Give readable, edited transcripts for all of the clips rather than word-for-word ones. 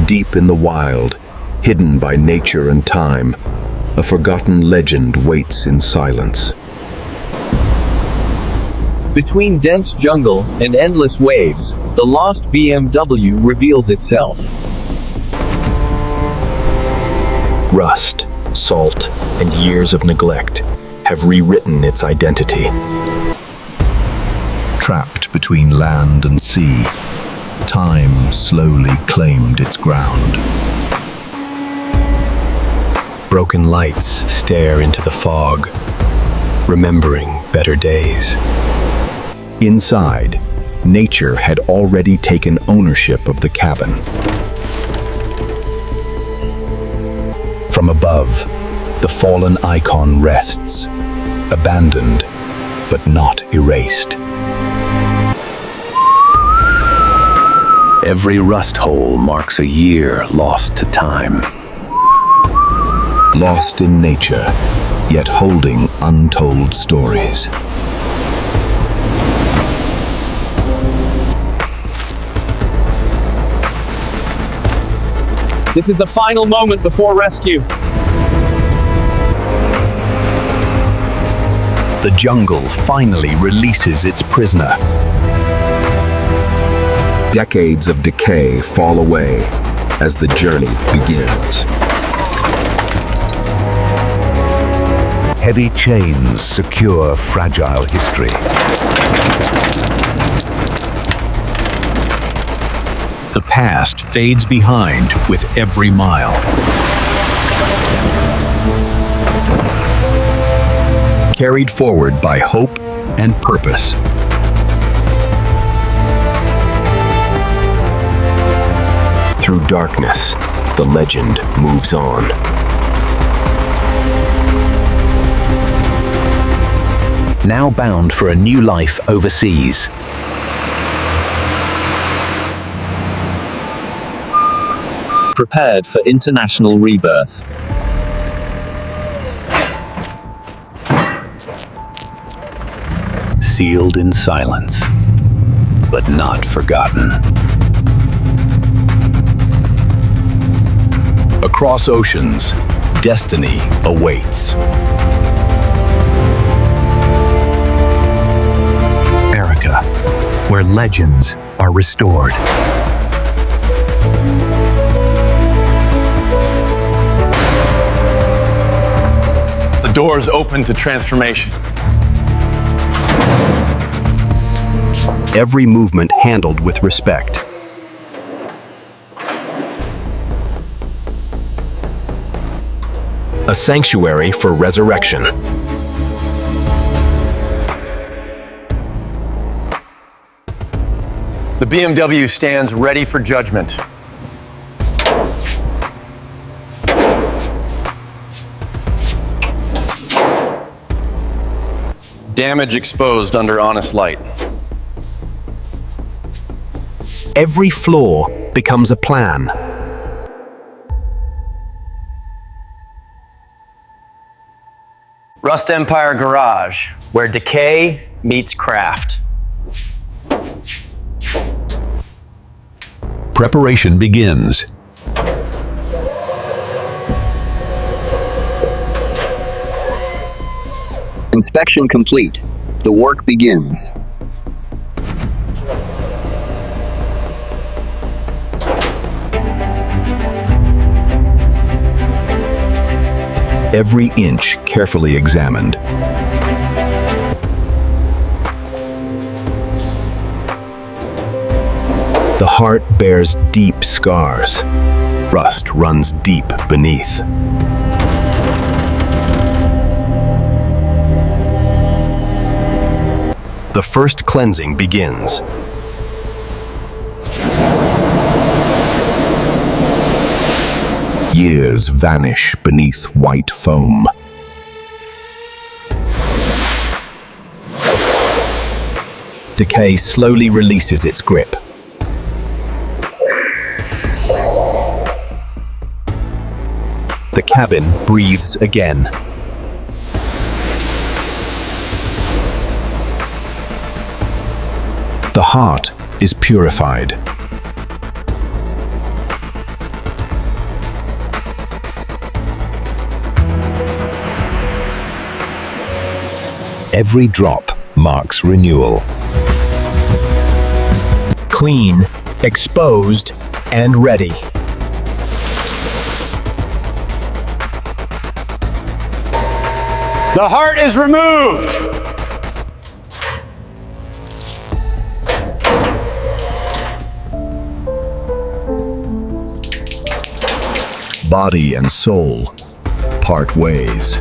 Deep in the wild, hidden by nature and time, a forgotten legend waits in silence. Between dense jungle and endless waves, the lost BMW reveals itself. Rust, salt, and years of neglect have rewritten its identity. Trapped between land and sea, time slowly claimed its ground. Broken lights stare into the fog, remembering better days. Inside, nature had already taken ownership of the cabin. From above, the fallen icon rests, abandoned but not erased. Every rust hole marks a year lost to time. Lost in nature, yet holding untold stories. This is the final moment before rescue. The jungle finally releases its prisoner. Decades of decay fall away as the journey begins. Heavy chains secure fragile history. The past fades behind with every mile. Carried forward by hope and purpose. Through darkness, the legend moves on. Now bound for a new life overseas. Prepared for international rebirth. Sealed in silence, but not forgotten. Across oceans, destiny awaits. America, where legends are restored. The doors open to transformation. Every movement handled with respect. A sanctuary for resurrection. The BMW stands ready for judgment. Damage exposed under honest light. Every flaw becomes a plan. Rust Empire Garage, where decay meets craft. Preparation begins. Inspection complete. The work begins. Every inch carefully examined. The heart bears deep scars. Rust runs deep beneath. The first cleansing begins. Years vanish beneath white foam. Decay slowly releases its grip. The cabin breathes again. The heart is purified. Every drop marks renewal. Clean, exposed, and ready. The heart is removed. Body and soul part ways.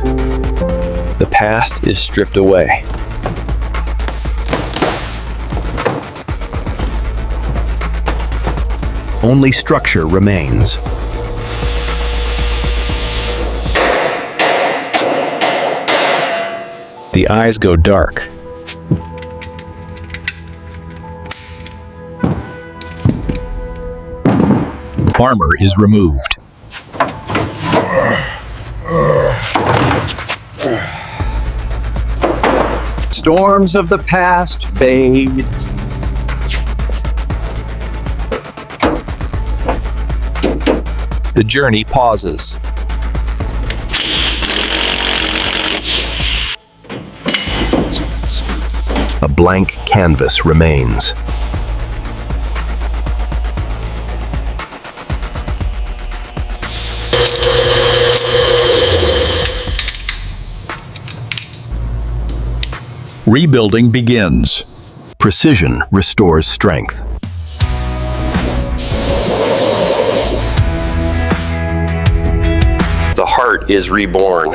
The past is stripped away. Only structure remains. The eyes go dark. Armor is removed. Storms of the past fade. The journey pauses. A blank canvas remains. Rebuilding begins. Precision restores strength. The heart is reborn.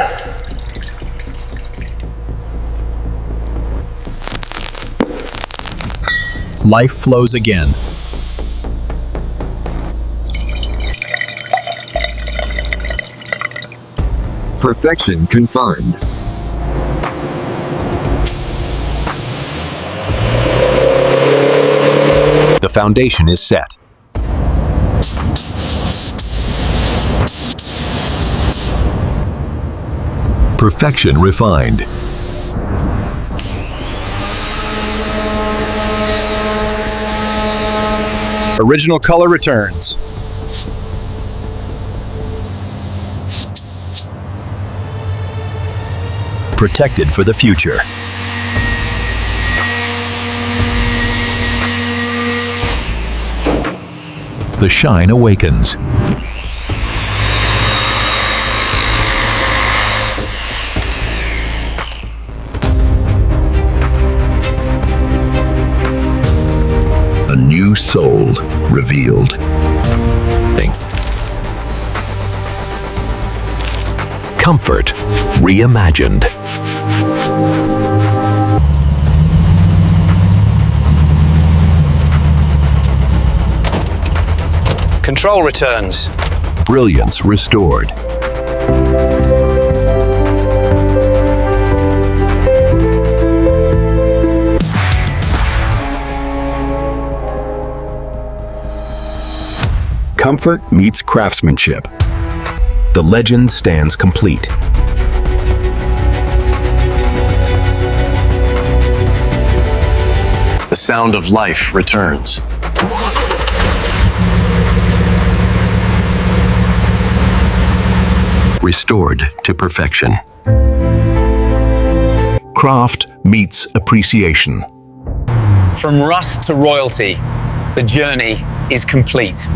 Life flows again. Perfection confined. The foundation is set. Perfection refined. Original color returns. Protected for the future. The shine awakens. A new soul revealed. Comfort reimagined. Control returns. Brilliance restored. Comfort meets craftsmanship. The legend stands complete. The sound of life returns. Restored to perfection. Craft meets appreciation. From rust to royalty, the journey is complete.